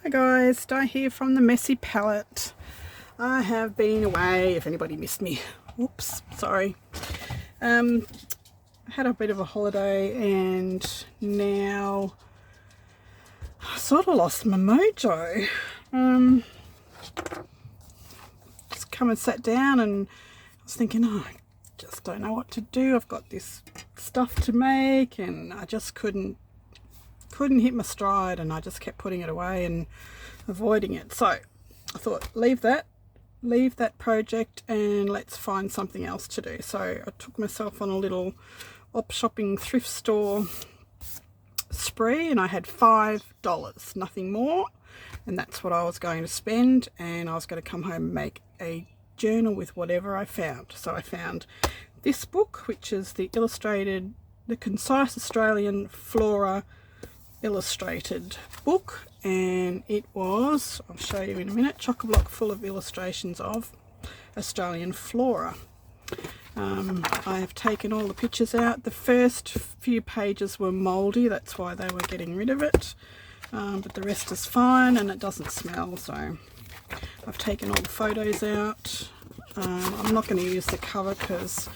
Hi guys, Di here from the Messy Palette. I have been away, if anybody missed me. Whoops, sorry. I had a bit of a holiday and now I sort of lost my mojo. Just come and sat down and I was thinking, oh, I just don't know what to do. I've got this stuff to make and I just couldn't hit my stride, and I just kept putting it away and avoiding it. So I thought, leave that project and let's find something else to do. So I took myself on a little op shopping thrift store spree and I had $5, nothing more, and that's what I was going to spend, and I was going to come home and make a journal with whatever I found. So I found this book, which is the Concise Australian Flora illustrated book, and it was, I'll show you in a minute, chock-a-block full of illustrations of Australian flora. I have taken all the pictures out. The first few pages were mouldy, that's why they were getting rid of it, but the rest is fine and it doesn't smell, so I've taken all the photos out. I'm not going to use the cover because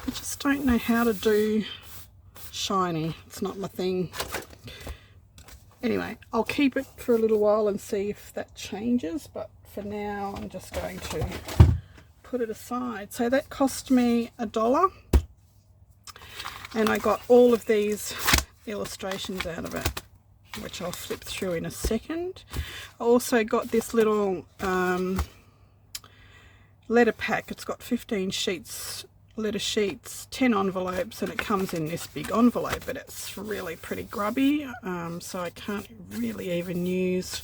I just don't know how to do shiny. It's not my thing. Anyway, I'll keep it for a little while and see if that changes, but for now I'm just going to put it aside. So that cost me $1, and I got all of these illustrations out of it, which I'll flip through in a second. I also got this little letter pack. It's got 15 letter sheets, 10 envelopes, and it comes in this big envelope, but it's really pretty grubby, so I can't really even use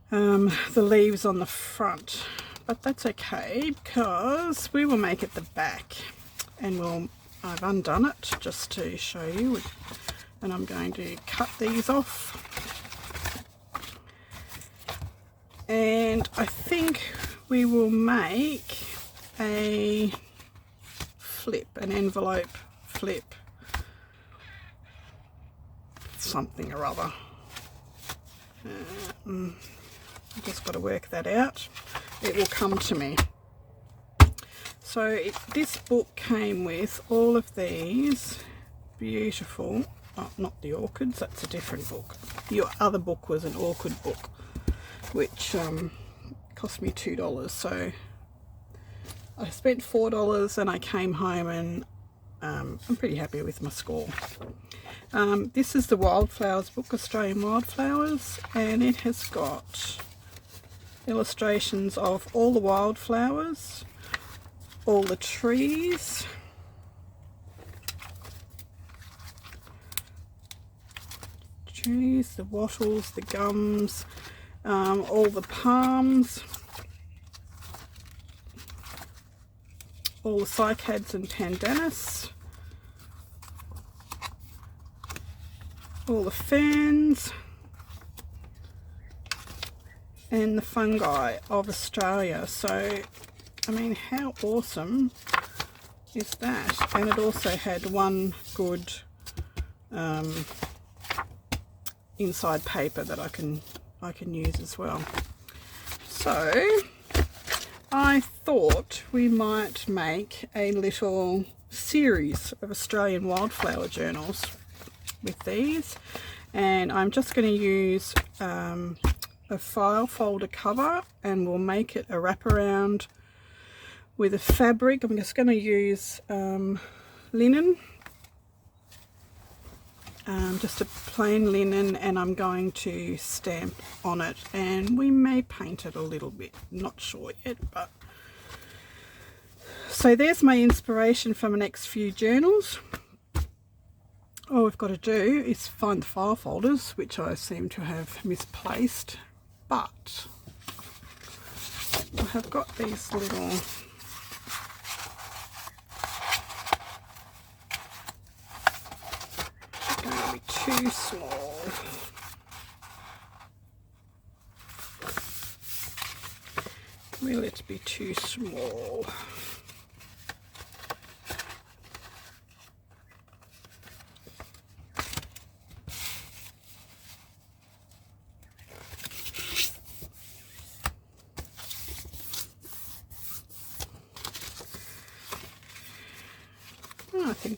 the leaves on the front, but that's okay because we will make it the back, and I've undone it just to show you, and I'm going to cut these off, and I think we will make an envelope flip, something or other. I've just got to work that out. It will come to me. So this book came with all of these beautiful, oh, not the orchids, that's a different book. Your other book was an orchid book, which cost me $2, so I spent $4 and I came home and I'm pretty happy with my score. This is the Wildflowers book, Australian Wildflowers, and it has got illustrations of all the wildflowers, all the trees, the wattles, the gums, all the palms, all the cycads and pandanus, all the ferns, and the fungi of Australia. So, I mean, how awesome is that? And it also had one good inside paper that I can use as well. So I thought we might make a little series of Australian wildflower journals with these, and I'm just going to use a file folder cover, and we'll make it a wraparound with a fabric. I'm just going to use linen, just a plain linen, and I'm going to stamp on it, and we may paint it a little bit, not sure yet. But so there's my inspiration for my next few journals. All we've got to do is find the file folders, which I seem to have misplaced, but I have got these little too small. Will it be too small?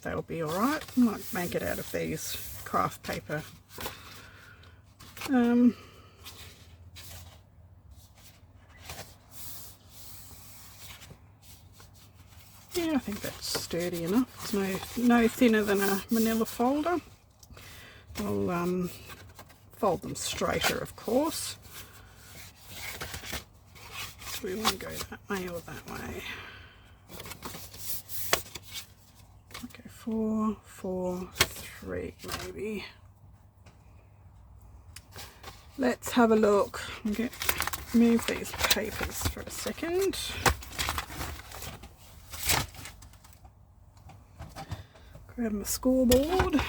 think they'll be alright. I might make it out of these craft paper. Yeah, I think that's sturdy enough. It's no thinner than a manila folder. I'll fold them straighter, of course. So we want to go that way or that way. Okay, 4, 4, 3 maybe. Let's have a look. Move these papers for a second. Grab my scoreboard.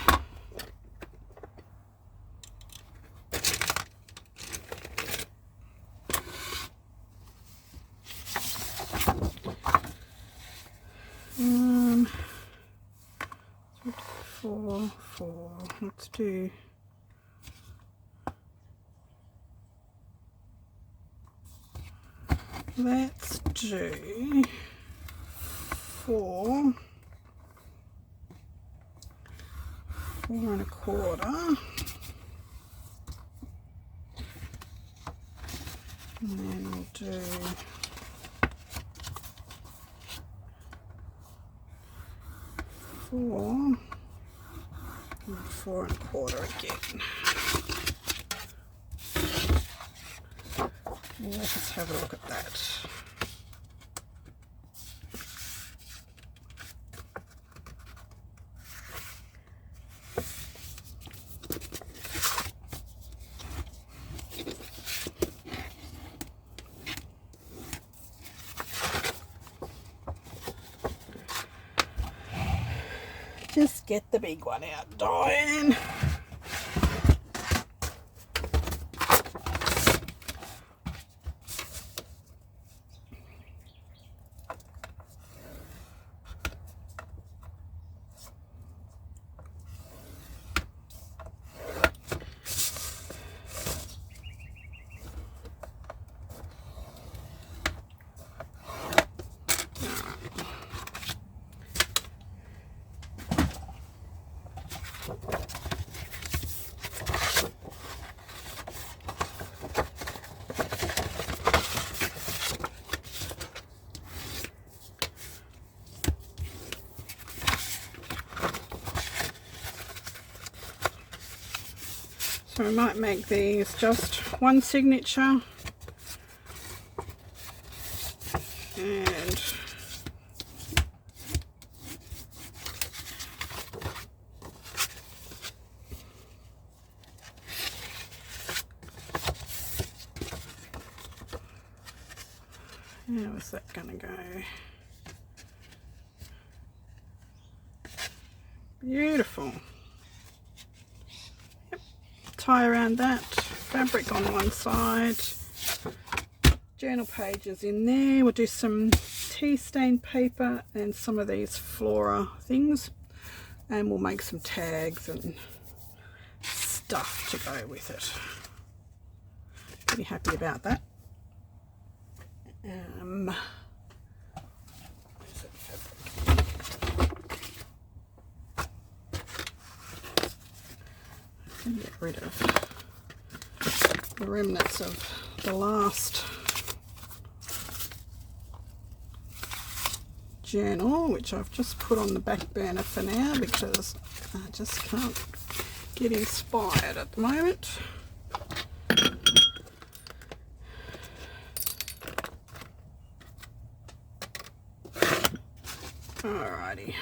Let's do four, 4 1/4, and then we'll do 4 and 4 1/4 again. Let's have a look at that. Just get the big one out, Diane. So we might make these just one signature, and how is that going to go? Beautiful. Tie around that, fabric on one side, journal pages in there. We'll do some tea stain paper and some of these flora things, and we'll make some tags and stuff to go with it. Pretty happy about that. Get rid of the remnants of the last journal, which I've just put on the back burner for now because I just can't get inspired at the moment. Alrighty.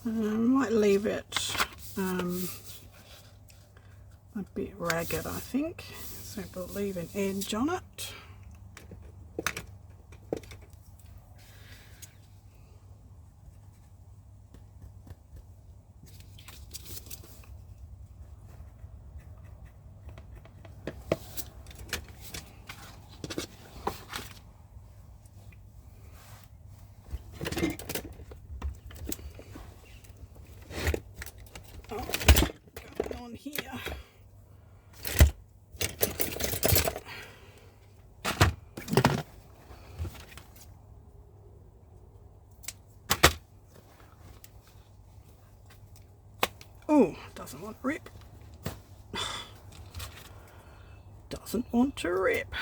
I might leave it a bit ragged, I think, so we'll leave an edge on it. Oh, doesn't want to rip. Doesn't want to rip.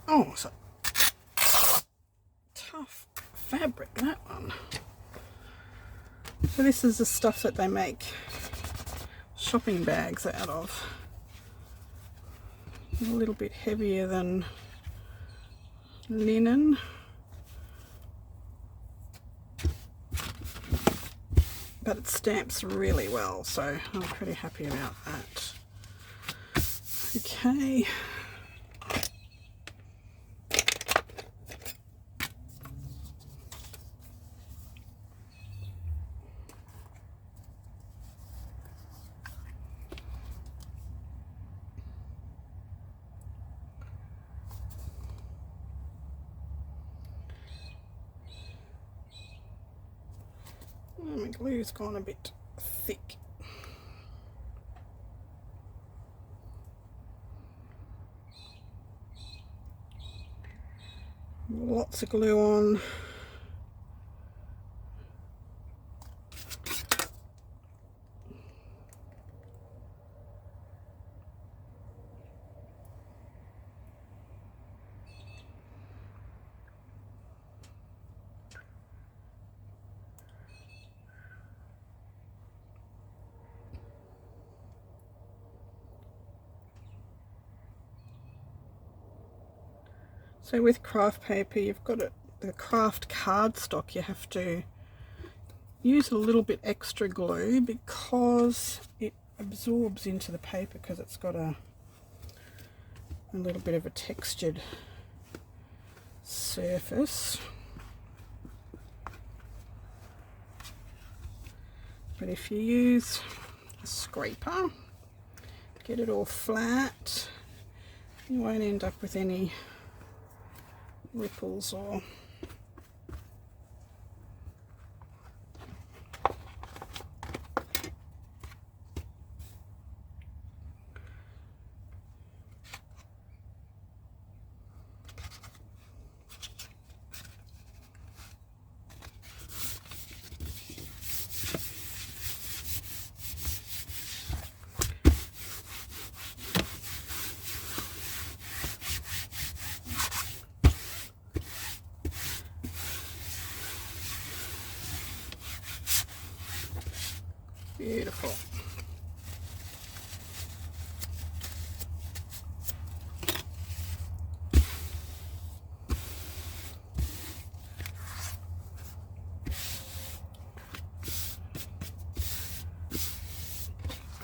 Oh, it's a tough fabric, that one. So this is the stuff that they make shopping bags out of. A little bit heavier than linen. But it stamps really well, so I'm pretty happy about that. Okay. My glue's gone a bit thick. Lots of glue on. So with craft paper, you've got the craft cardstock, you have to use a little bit extra glue because it absorbs into the paper because it's got a little bit of a textured surface. But if you use a scraper, get it all flat, you won't end up with any ripples or beautiful.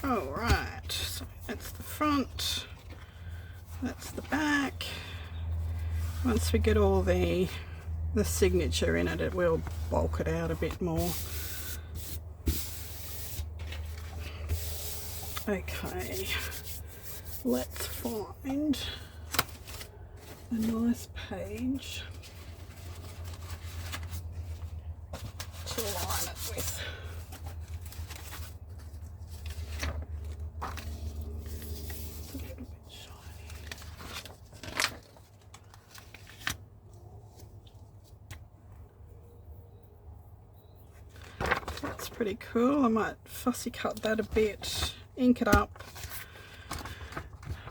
All right, so that's the front, that's the back. Once we get all the signature in it, it will bulk it out a bit more. Okay, let's find a nice page to line it with. It's a little bit shiny. That's pretty cool. I might fussy cut that a bit, ink it up,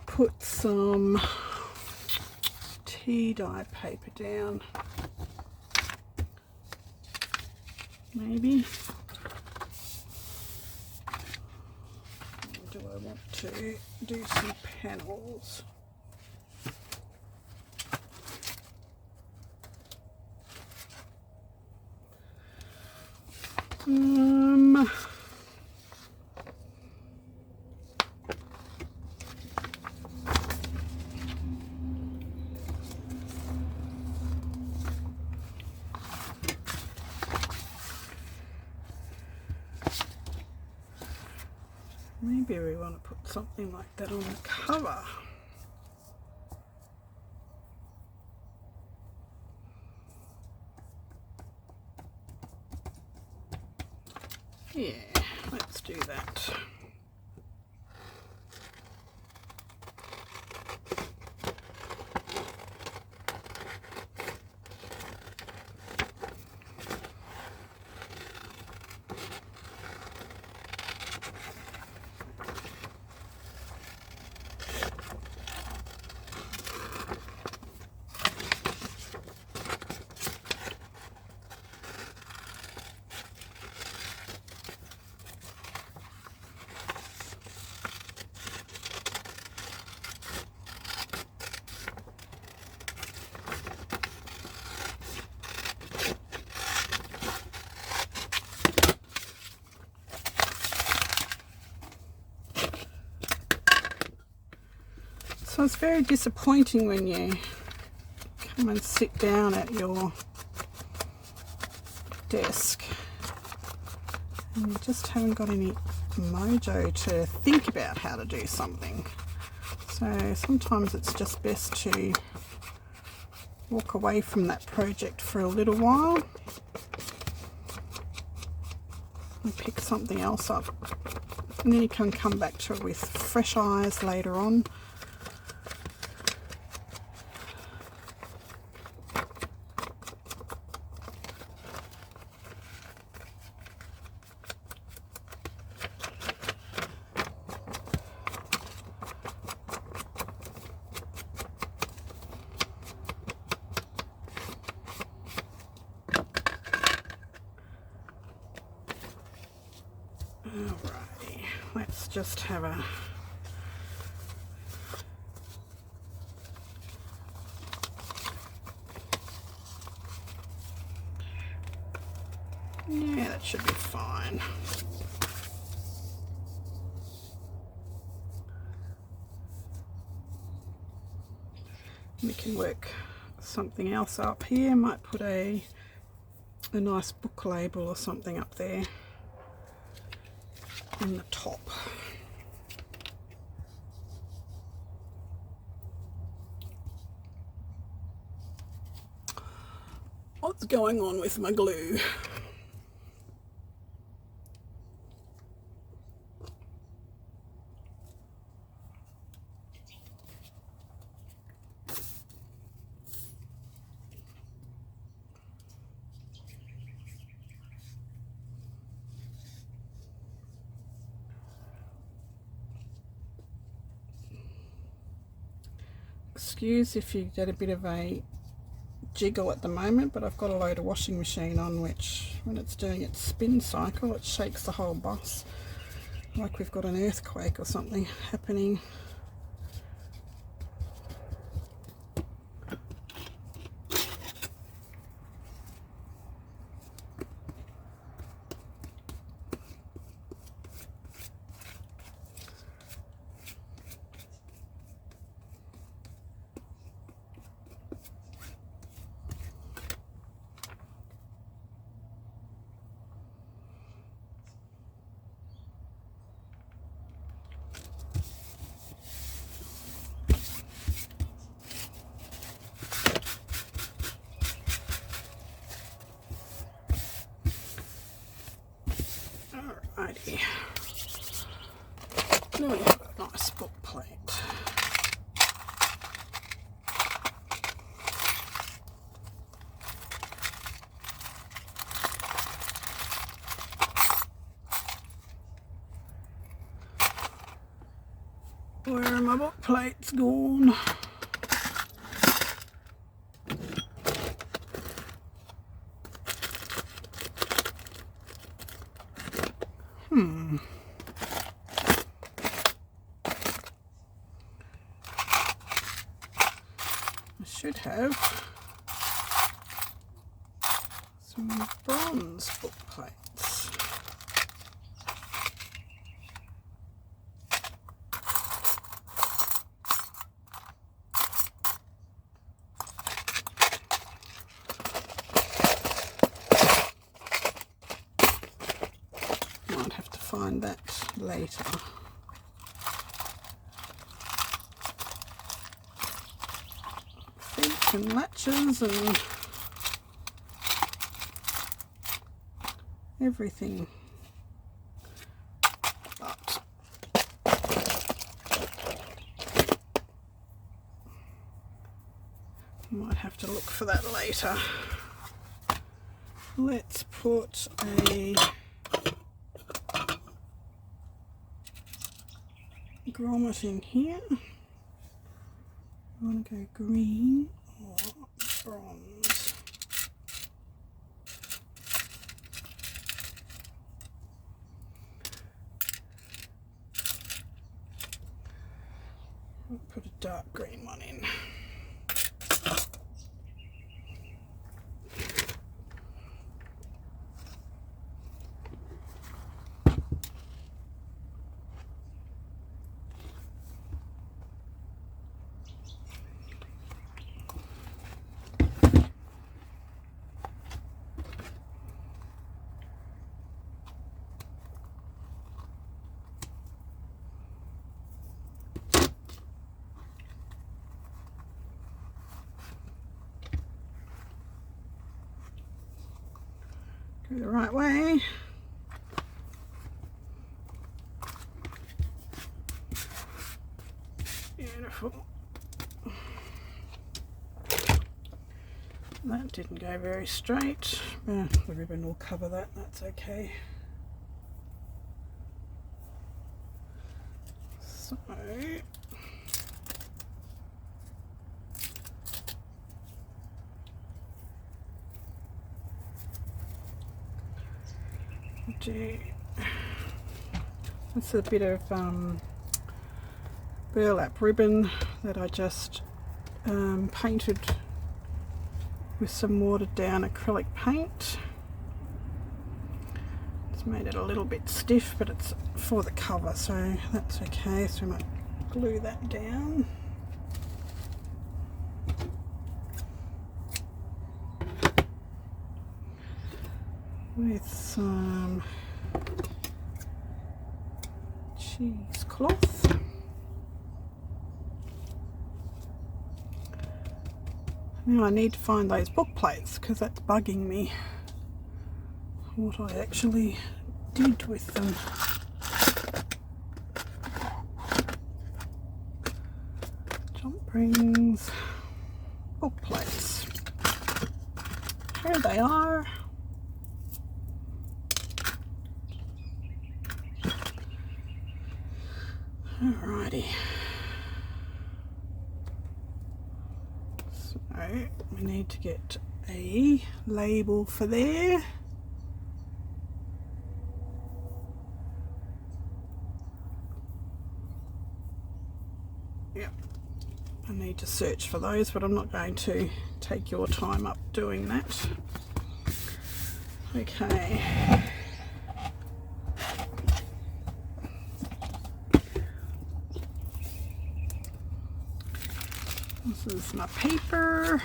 put some tea dye paper down, maybe. Or do I want to do some panels? Maybe we want to put something like that on the cover. Yeah, let's do that. So it's very disappointing when you come and sit down at your desk and you just haven't got any mojo to think about how to do something. So sometimes it's just best to walk away from that project for a little while and pick something else up, and then you can come back to it with fresh eyes later on. Alrighty, let's just have a yeah, that should be fine. We can work something else up here. Might put a nice book label or something up there in the top. What's going on with my glue? Excuse if you get a bit of a jiggle at the moment, but I've got a load of washing machine on, which when it's doing its spin cycle it shakes the whole bus like we've got an earthquake or something happening. Alrighty, now we have a nice book plate. Where are my book plates gone? I should have some bronze book plates. Might have to find that later. Feet and latches and everything. Might have to look for that later. Let's put a grommet in here. I want to go green or bronze. I'll put a dark green one in. Go the right way. Beautiful. That didn't go very straight. The ribbon will cover that, that's okay. So that's a bit of burlap ribbon that I just painted with some watered down acrylic paint. It's made it a little bit stiff, but it's for the cover, so that's okay. So we might glue that down. With some cheesecloth. Now I need to find those book plates because that's bugging me, what I actually did with them. Jump rings, book plates. Here they are. Alrighty. So we need to get a label for there. Yep. I need to search for those, but I'm not going to take your time up doing that. Okay. This is my paper.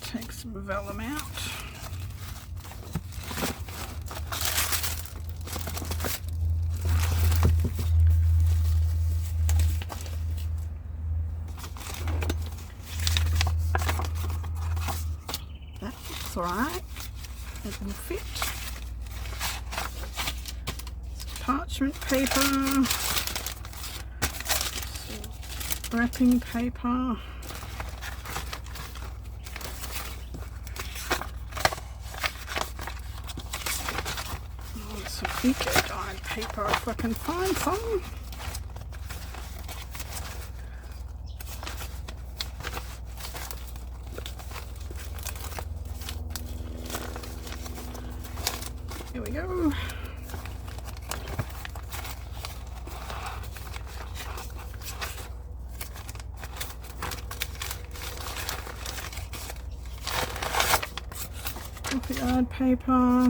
Take some vellum out. Alright, it will fit. Parchment paper, wrapping paper, some eco-dyed paper if I can find some. Here we go. Coffee paper.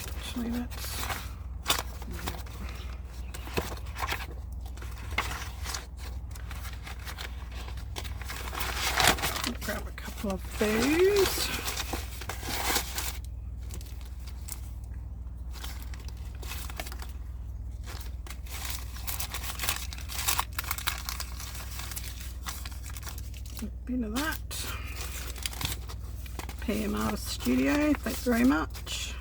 Actually, that's couple of those. A bit of that. PM Artist Studio, thanks very much.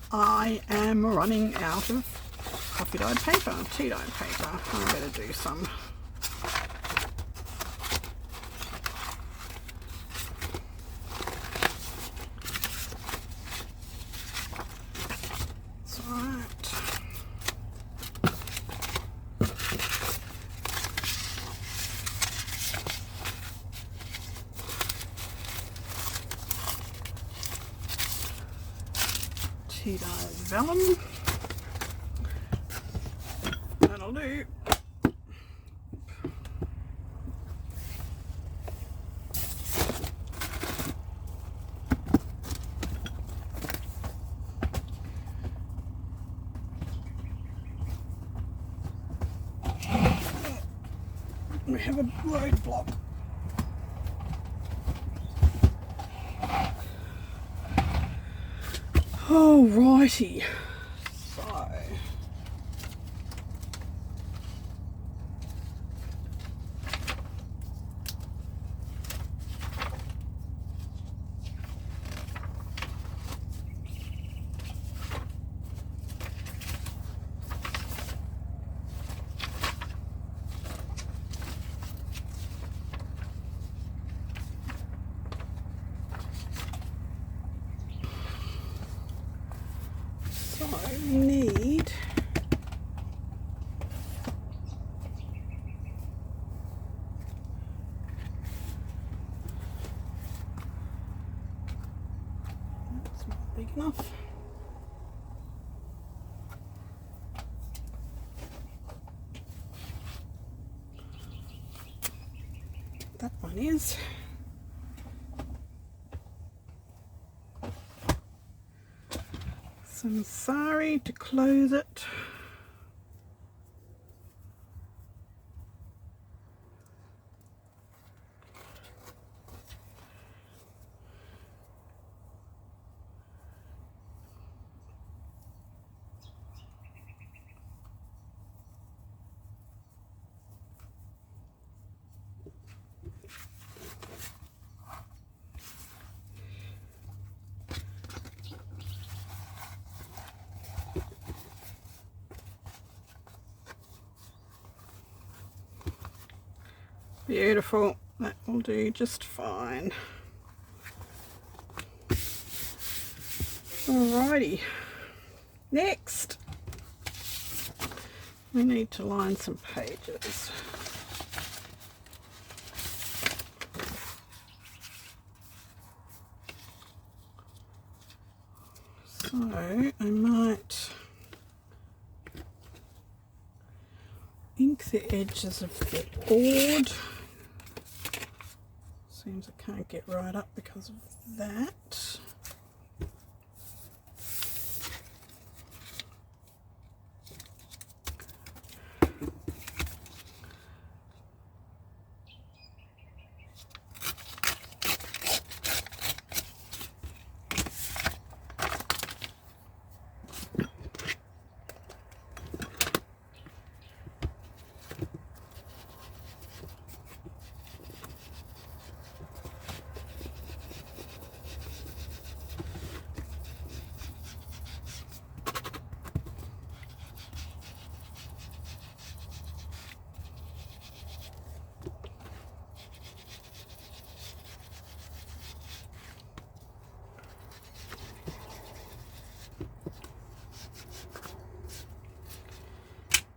I am running out of coffee dyed paper, tea dyed paper. I better do some. That's all right. Tea dyed vellum. That'll do. We have a roadblock. Alrighty, so we need that's not big enough. That one is. Some sari to close it. Beautiful, that will do just fine. Alrighty, next we need to line some pages. So I might ink the edges of the board. Seems I can't get right up because of that.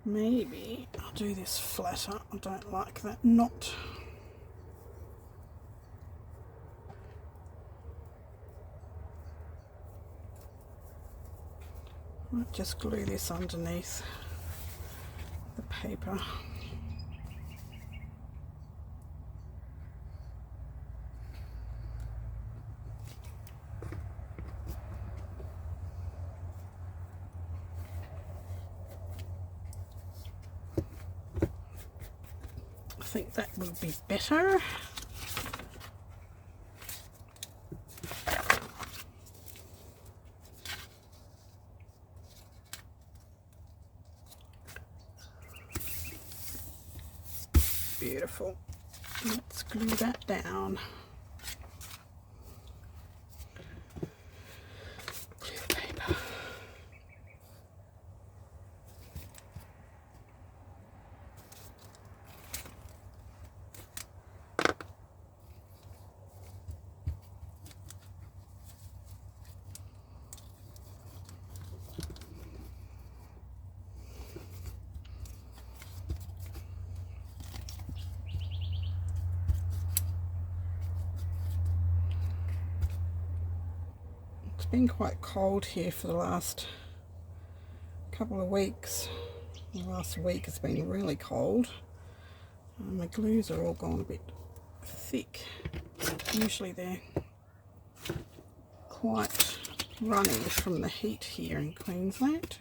Maybe I'll do this flatter. I don't like that knot. Might just glue this underneath the paper. think that will be better. Beautiful. Let's glue that down. Blue paper. It's been quite cold here for the last couple of weeks. The last week has been really cold. My glues are all gone a bit thick. Usually they're quite runny from the heat here in Queensland.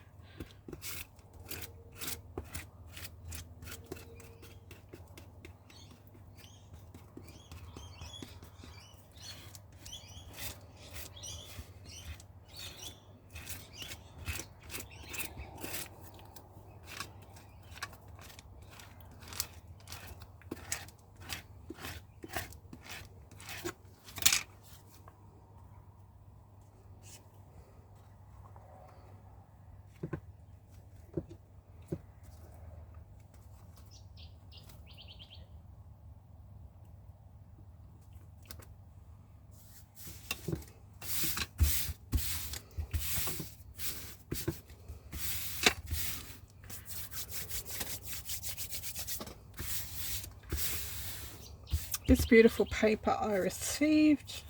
This beautiful paper I received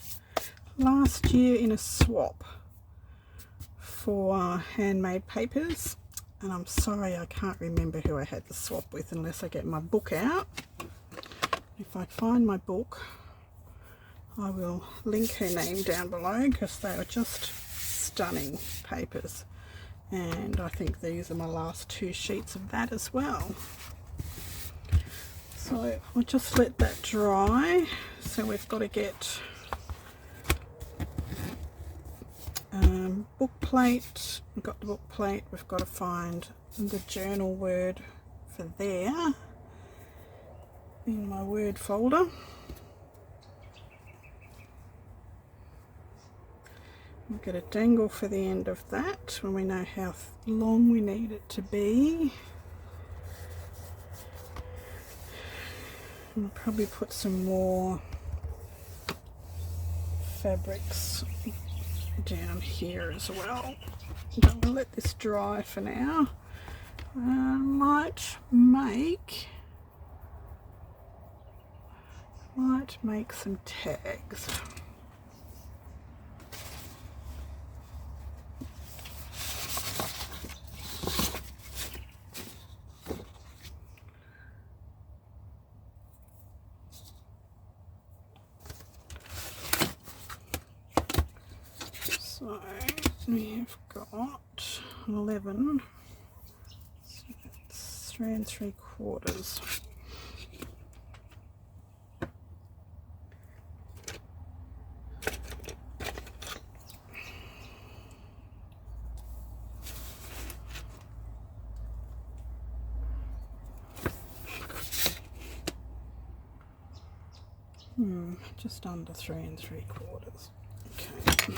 last year in a swap for handmade papers, and I'm sorry I can't remember who I had the swap with unless I get my book out. If I find my book, I will link her name down below because they are just stunning papers, and I think these are my last 2 sheets of that as well. So I'll just let that dry. So we've got to get book plate. We've got the book plate. We've got to find the journal word for there in my word folder. We'll get a dangle for the end of that when we know how long we need it to be. I'll probably put some more fabrics down here as well. I'm going to let this dry for now. Might make some tags. So we've got 11, so that's 3 3/4. Just under 3 3/4. Okay.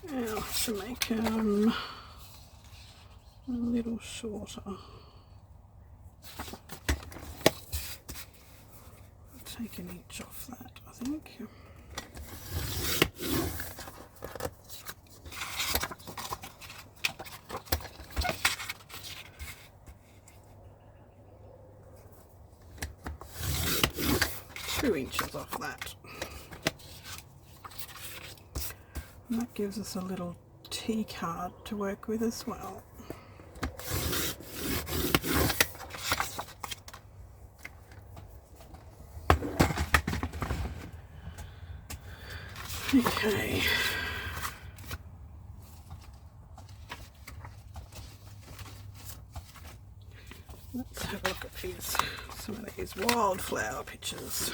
Now I have to make a little shorter. I'll take an inch off that, I think. inches off that. And that gives us a little T card to work with as well. Okay. Let's have a look at these, some of these wildflower pictures.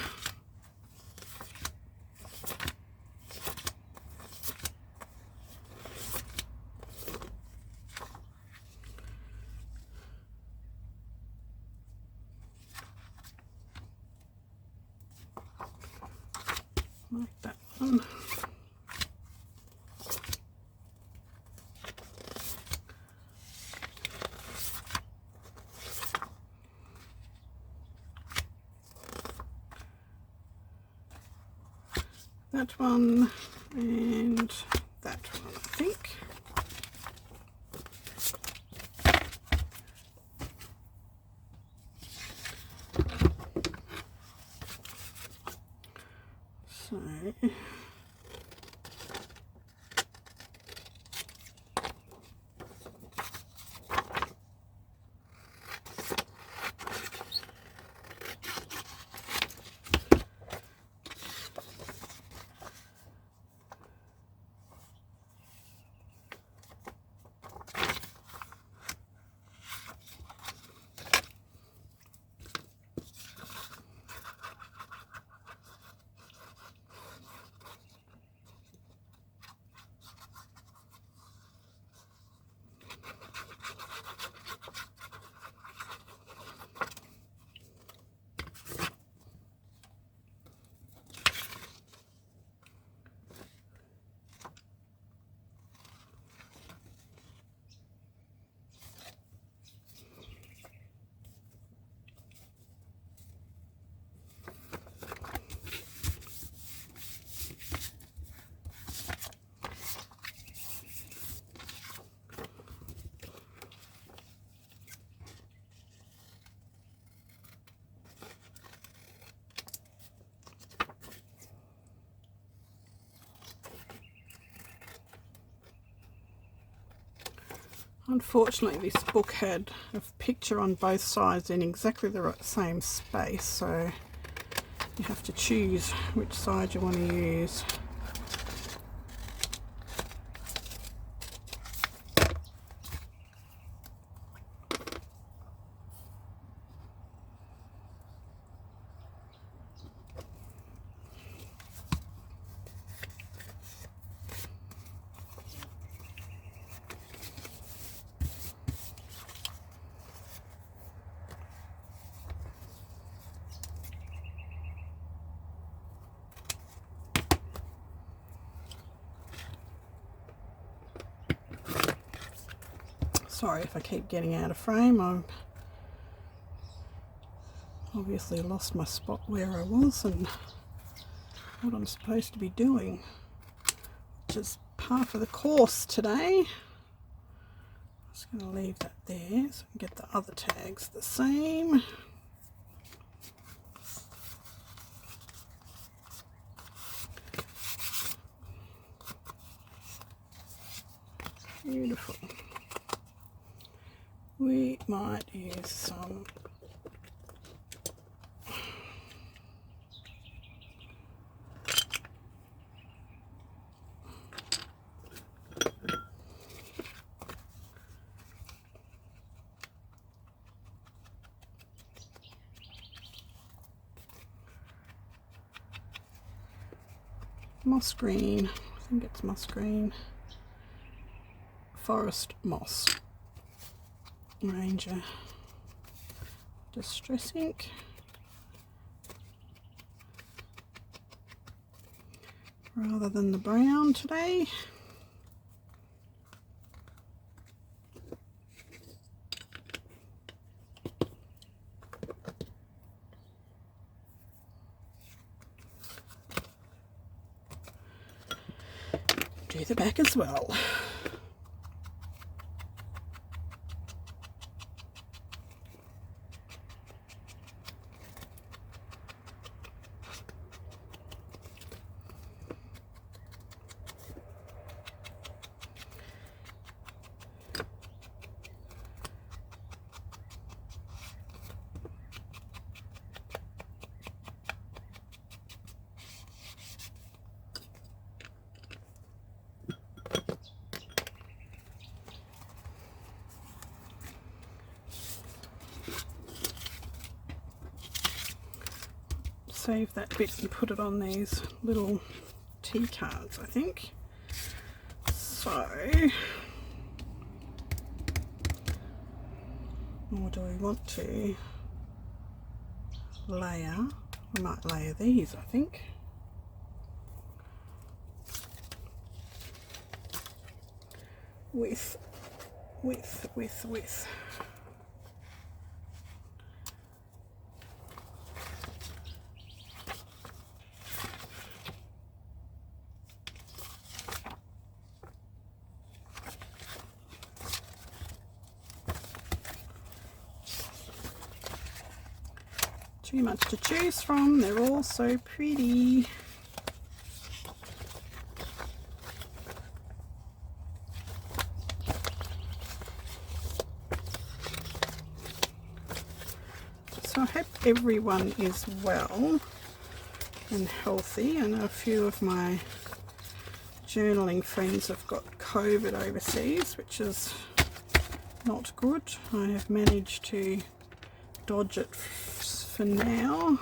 Like that one. That one and that one, I think. So unfortunately this book had a picture on both sides in exactly the same space, so you have to choose which side you want to use. Sorry if I keep getting out of frame. I've obviously lost my spot where I was and what I'm supposed to be doing, which is part of the course today. I'm just going to leave that there so I can get the other tags the same. Beautiful. We might use some moss green. I think it's moss green. Forest Moss Ranger Distress Ink. Rather than the brown today. Do the back as well. save that bit and put it on these little tea cards, I think. So, or do we want to layer? We might layer these, I think. With. Too much to choose from, they're all so pretty. So I hope everyone is well and healthy. I know a few of my journaling friends have got COVID overseas, which is not good. I have managed to dodge it for now.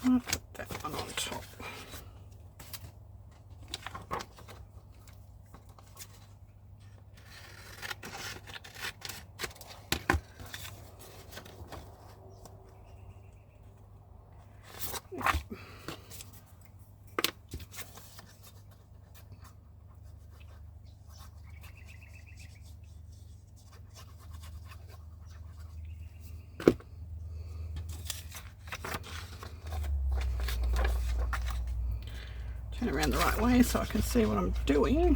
I'll put that one on top. Turn it around the right way so I can see what I'm doing.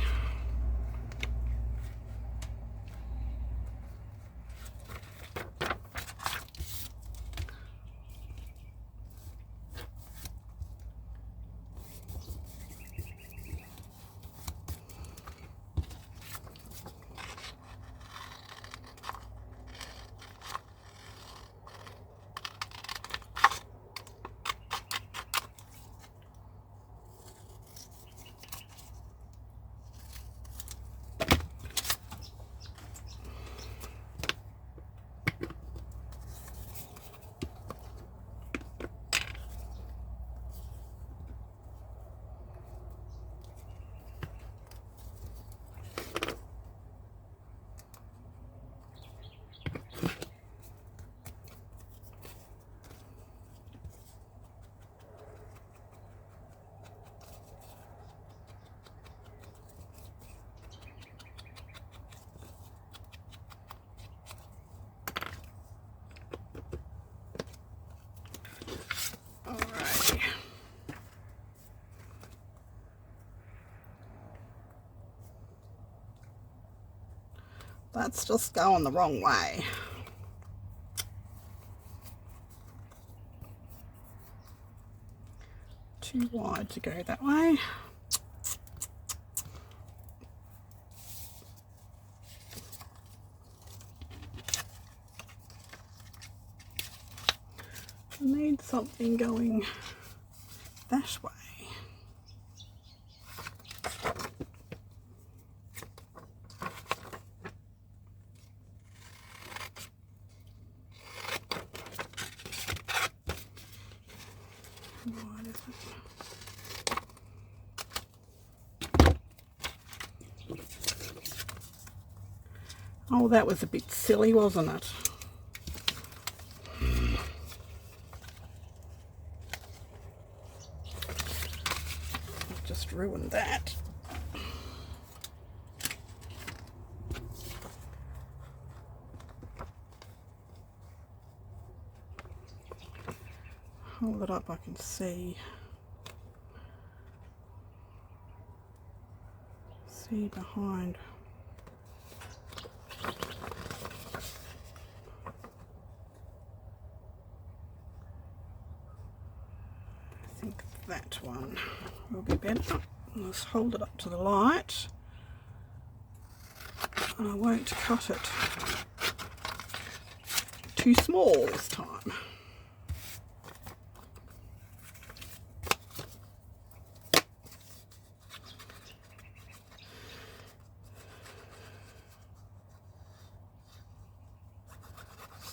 Alright. That's just going the wrong way. Too wide to go that way. I need something going that way. What is it? Oh, that was a bit silly, wasn't it? I've just ruined that. Hold it up, I can see behind. I think that one will be better. Let's hold it up to the light, and I won't cut it too small this time.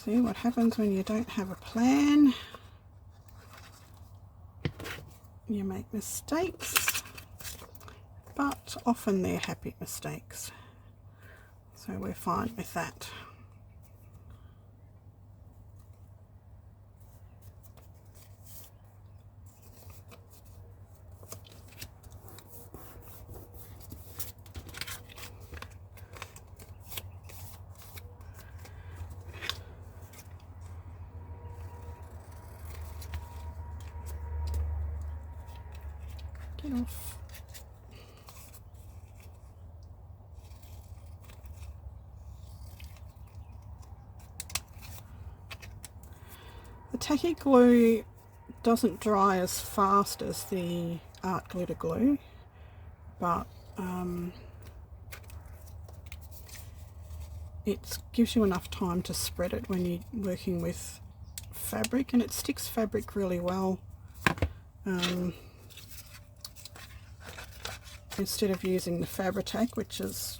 See what happens when you don't have a plan. You make mistakes, but often they're happy mistakes. So we're fine with that. Get off. The tacky glue doesn't dry as fast as the art glitter glue, but it gives you enough time to spread it when you're working with fabric, and it sticks fabric really well. Instead of using the Fabri-Tac, which is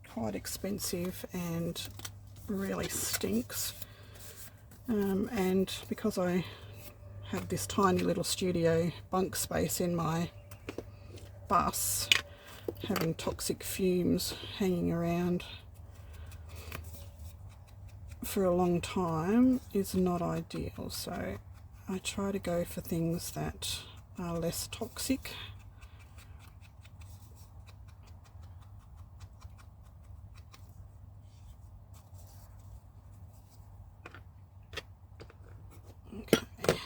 quite expensive and really stinks. And because I have this tiny little studio bunk space in my bus, having toxic fumes hanging around for a long time is not ideal. So I try to go for things that are less toxic. Okay,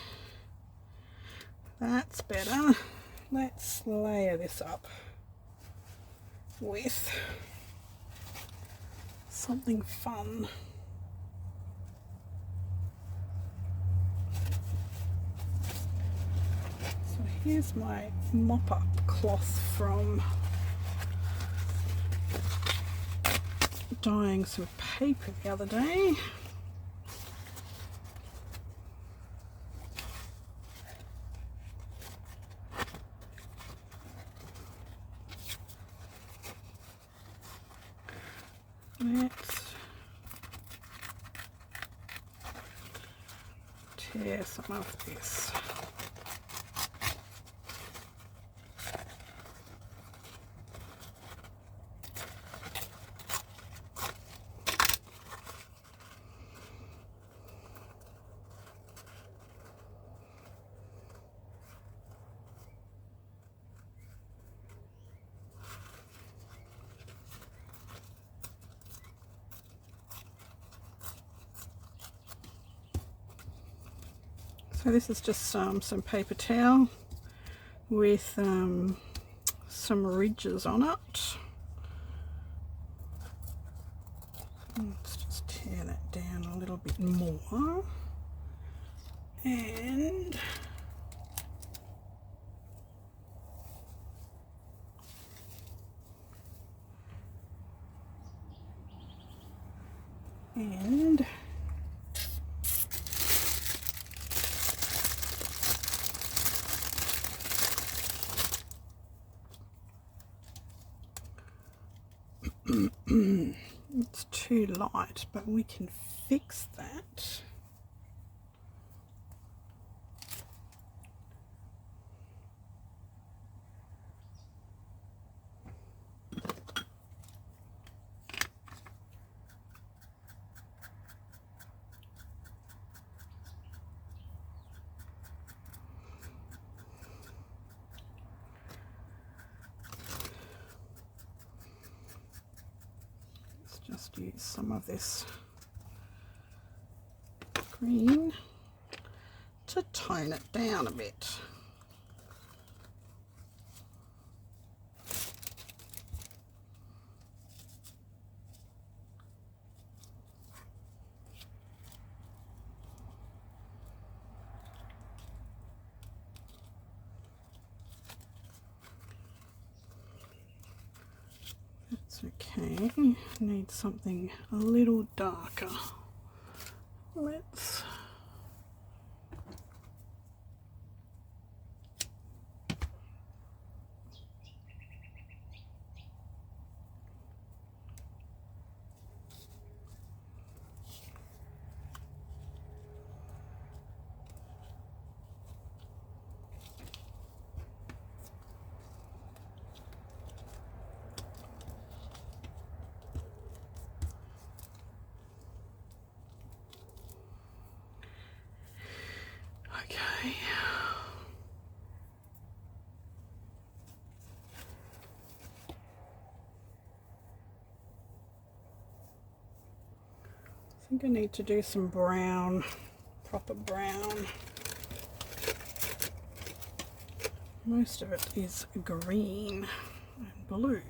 that's better. Let's layer this up with something fun. So here's my mop-up cloth from dyeing some paper the other day. Let's tear some of this. So this is just some paper towel with some ridges on it. Let's just tear that down a little bit more. And it's too light, but we can fix that. Just use some of this green to tone it down a bit. Okay, need something a little darker. Let's think I need to do some brown, proper brown. Most of it is green and blue.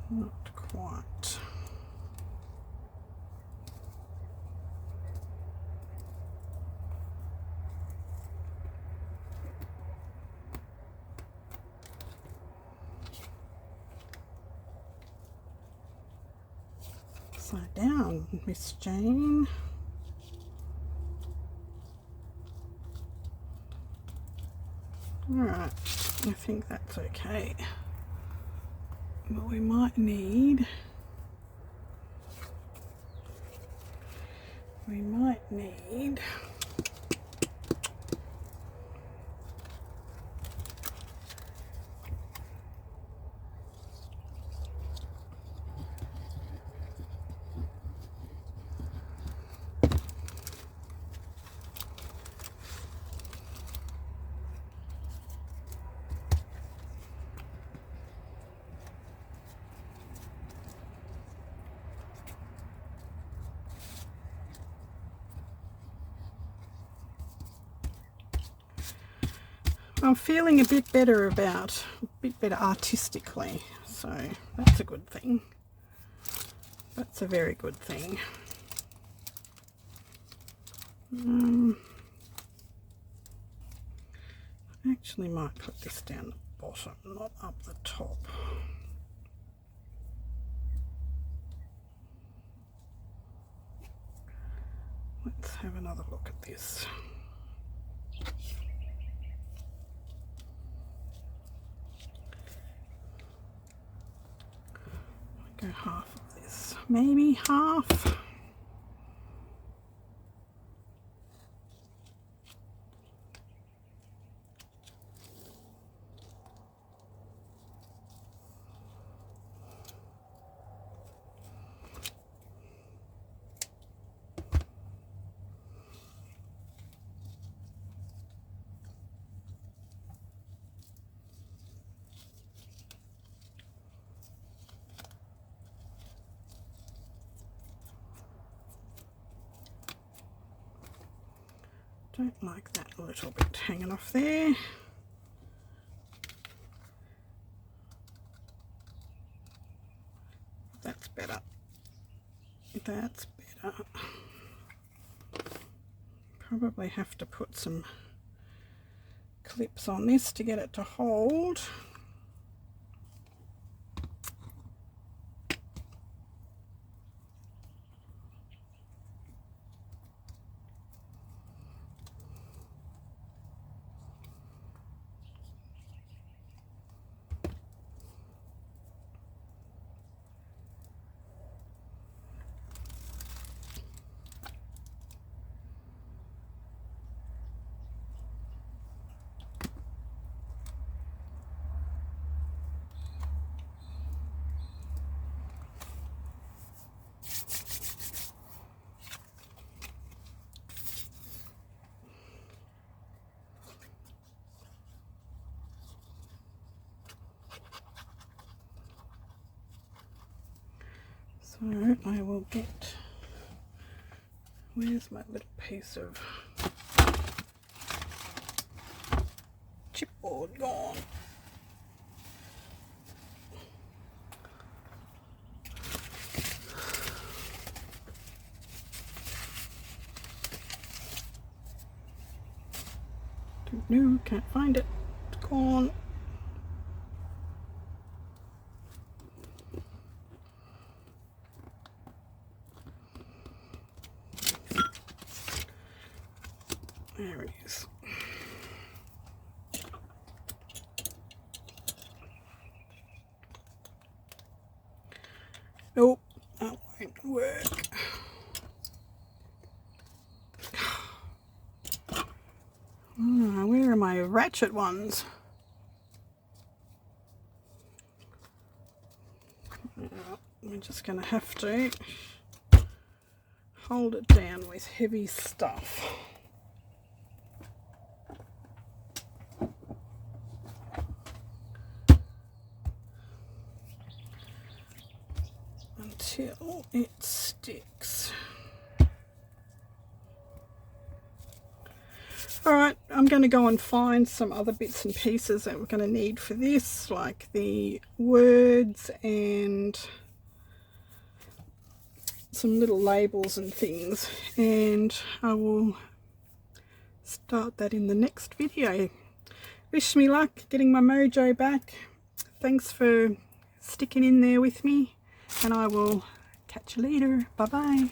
Not quite. Upside down, Miss Jane. Alright, I think that's okay. What we might need, I'm feeling a bit better artistically, so that's a good thing. That's a very good thing. I actually might put this down the bottom, not up the top. Let's have another look at this. Go half of this, maybe half. Don't like that little bit hanging off there. That's better. That's better. Probably have to put some clips on this to get it to hold. So I will get, where's my little piece of chipboard gone? Don't know, can't find it, it's gone. There it is. Nope, that won't work. Where are my my ratchet ones. We're just going to have to hold it down with heavy stuff. Until it sticks. Alright, I'm going to go and find some other bits and pieces that we're going to need for this, like the words and some little labels and things, and I will start that in the next video. Wish me luck getting my mojo back. Thanks for sticking in there with me, and I will catch you later. Bye bye.